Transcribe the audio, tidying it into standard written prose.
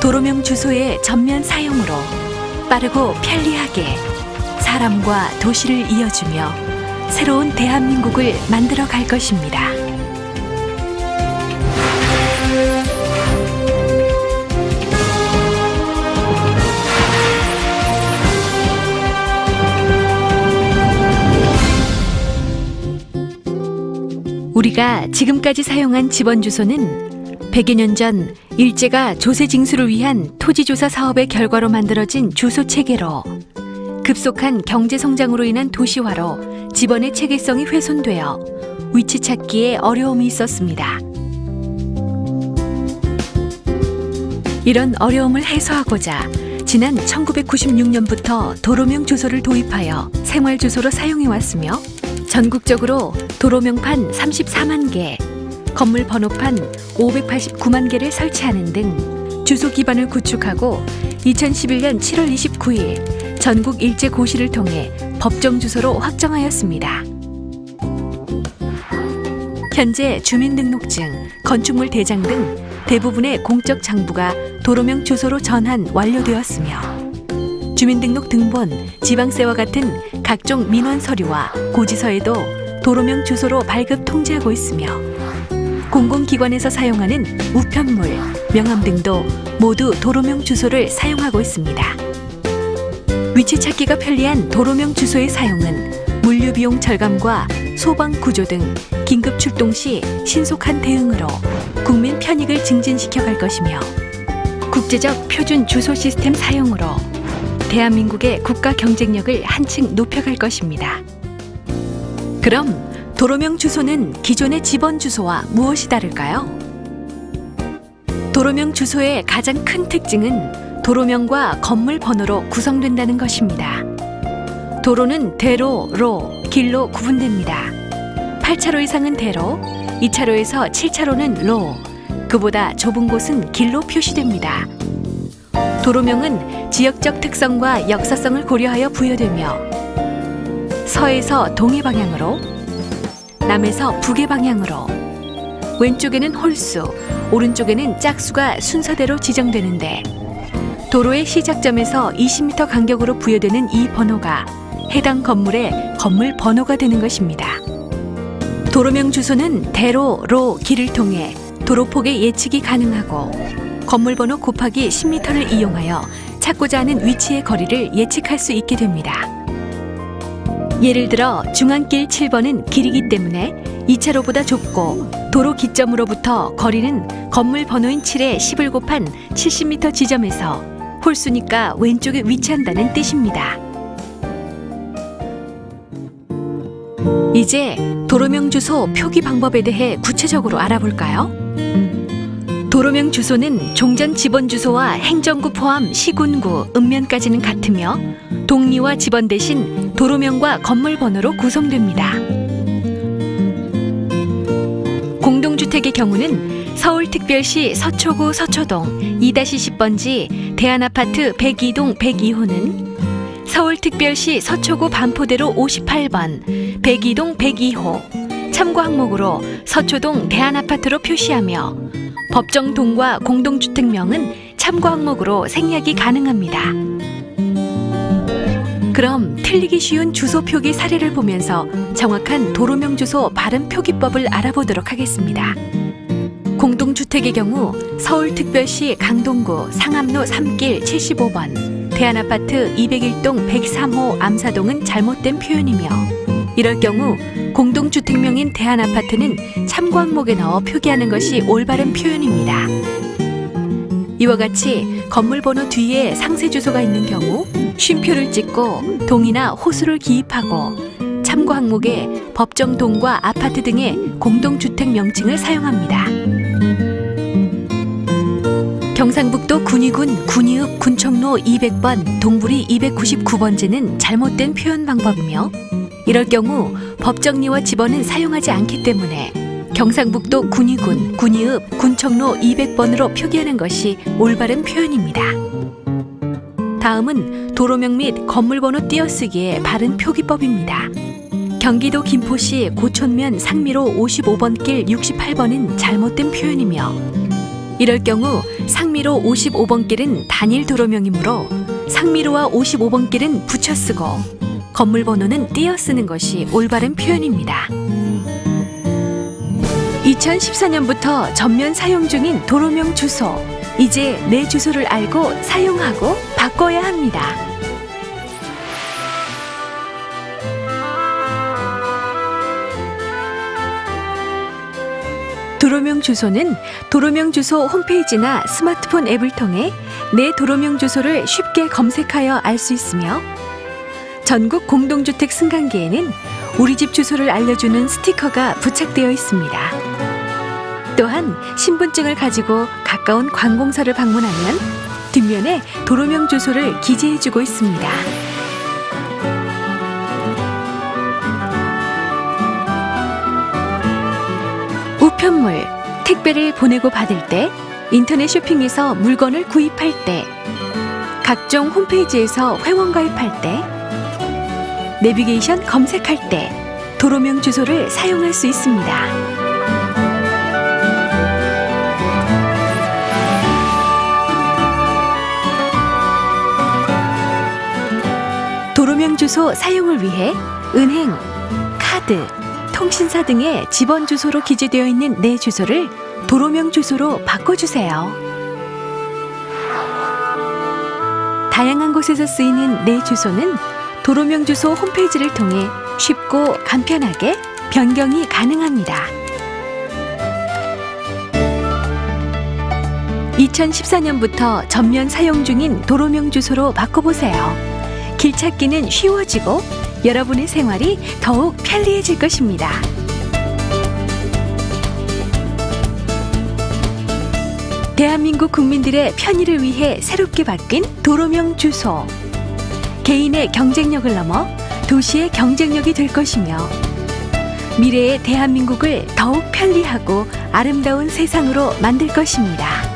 도로명 주소의 전면 사용으로 빠르고 편리하게 사람과 도시를 이어주며 새로운 대한민국을 만들어 갈 것입니다. 우리가 지금까지 사용한 집원 주소는 100여 년 전 일제가 조세 징수를 위한 토지조사 사업의 결과로 만들어진 주소 체계로 급속한 경제 성장으로 인한 도시화로 집원의 체계성이 훼손되어 위치 찾기에 어려움이 있었습니다. 이런 어려움을 해소하고자 지난 1996년부터 도로명 주소를 도입하여 생활 주소로 사용해 왔으며 전국적으로 도로명판 34만 개, 건물 번호판 589만 개를 설치하는 등 주소 기반을 구축하고 2011년 7월 29일 전국 일제 고시를 통해 법정 주소로 확정하였습니다. 현재 주민등록증, 건축물 대장 등 대부분의 공적 장부가 도로명 주소로 전환 완료되었으며 주민등록 등본, 지방세와 같은 각종 민원 서류와 고지서에도 도로명 주소로 발급 통지하고 있으며 공공기관에서 사용하는 우편물, 명함 등도 모두 도로명 주소를 사용하고 있습니다. 위치 찾기가 편리한 도로명 주소의 사용은 물류비용 절감과 소방 구조 등 긴급 출동 시 신속한 대응으로 국민 편익을 증진시켜 갈 것이며 국제적 표준 주소 시스템 사용으로 대한민국의 국가 경쟁력을 한층 높여갈 것입니다. 그럼 도로명 주소는 기존의 집원 주소와 무엇이 다를까요? 도로명 주소의 가장 큰 특징은 도로명과 건물 번호로 구성된다는 것입니다. 도로는 대로, 로, 길로 구분됩니다. 8차로 이상은 대로, 2차로에서 7차로는 로, 그보다 좁은 곳은 길로 표시됩니다. 도로명은 지역적 특성과 역사성을 고려하여 부여되며 서에서 동해 방향으로, 남에서 북의 방향으로, 왼쪽에는 홀수, 오른쪽에는 짝수가 순서대로 지정되는데 도로의 시작점에서 20m 간격으로 부여되는 이 번호가 해당 건물의 건물 번호가 되는 것입니다. 도로명 주소는 대로, 로, 길을 통해 도로폭의 예측이 가능하고 건물 번호 곱하기 10m를 이용하여 찾고자 하는 위치의 거리를 예측할 수 있게 됩니다. 예를 들어 중앙길 7번은 길이기 때문에 2차로보다 좁고 도로 기점으로부터 거리는 건물 번호인 7에 10을 곱한 70m 지점에서 홀수니까 왼쪽에 위치한다는 뜻입니다. 이제 도로명 주소 표기 방법에 대해 구체적으로 알아볼까요? 도로명 주소는 종전 집원 주소와 행정구 포함 시군구, 읍면까지는 같으며 동리와 집원 대신 도로명과 건물 번호로 구성됩니다. 공동주택의 경우는 서울특별시 서초구 서초동 2-10번지 대한아파트 102동 102호는 서울특별시 서초구 반포대로 58번 102동 102호 참고 항목으로 서초동 대한아파트로 표시하며 법정동과 공동주택명은 참고 항목으로 생략이 가능합니다. 그럼 틀리기 쉬운 주소 표기 사례를 보면서 정확한 도로명 주소 발음 표기법을 알아보도록 하겠습니다. 공동주택의 경우 서울특별시 강동구 상암로 3길 75번 대한아파트 201동 103호 암사동은 잘못된 표현이며 이럴 경우 공동주택명인 대한아파트는 참고 항목에 넣어 표기하는 것이 올바른 표현입니다. 이와 같이 건물 번호 뒤에 상세 주소가 있는 경우 쉼표를 찍고 동이나 호수를 기입하고 참고 항목에 법정동과 아파트 등의 공동주택 명칭을 사용합니다. 경상북도 군위군 군위읍 군청로 200번 동부리 299번지는 잘못된 표현 방법이며 이럴 경우 법정리와 집원은 사용하지 않기 때문에 경상북도 군위군 군위읍 군청로 200번으로 표기하는 것이 올바른 표현입니다. 다음은 도로명 및 건물번호 띄어쓰기의 바른 표기법입니다. 경기도 김포시 고촌면 상미로 55번 길 68번은 잘못된 표현이며 이럴 경우 상미로 55번 길은 단일 도로명이므로 상미로와 55번 길은 붙여 쓰고 건물 번호는 띄어 쓰는 것이 올바른 표현입니다. 2014년부터 전면 사용 중인 도로명 주소. 이제 내 주소를 알고 사용하고 바꿔야 합니다. 도로명 주소는 도로명 주소 홈페이지나 스마트폰 앱을 통해 내 도로명 주소를 쉽게 검색하여 알 수 있으며 전국 공동주택 승강기에는 우리 집 주소를 알려주는 스티커가 부착되어 있습니다. 또한 신분증을 가지고 가까운 관공서를 방문하면 뒷면에 도로명 주소를 기재해주고 있습니다. 우편물, 택배를 보내고 받을 때, 인터넷 쇼핑에서 물건을 구입할 때, 각종 홈페이지에서 회원 가입할 때, 내비게이션 검색할 때 도로명 주소를 사용할 수 있습니다. 도로명 주소 사용을 위해 은행, 카드, 통신사 등의 집원 주소로 기재되어 있는 내 주소를 도로명 주소로 바꿔주세요. 다양한 곳에서 쓰이는 내 주소는 도로명 주소 홈페이지를 통해 쉽고 간편하게 변경이 가능합니다. 2014년부터 전면 사용 중인 도로명 주소로 바꿔보세요. 길 찾기는 쉬워지고 여러분의 생활이 더욱 편리해질 것입니다. 대한민국 국민들의 편의를 위해 새롭게 바뀐 도로명 주소. 개인의 경쟁력을 넘어 도시의 경쟁력이 될 것이며 미래의 대한민국을 더욱 편리하고 아름다운 세상으로 만들 것입니다.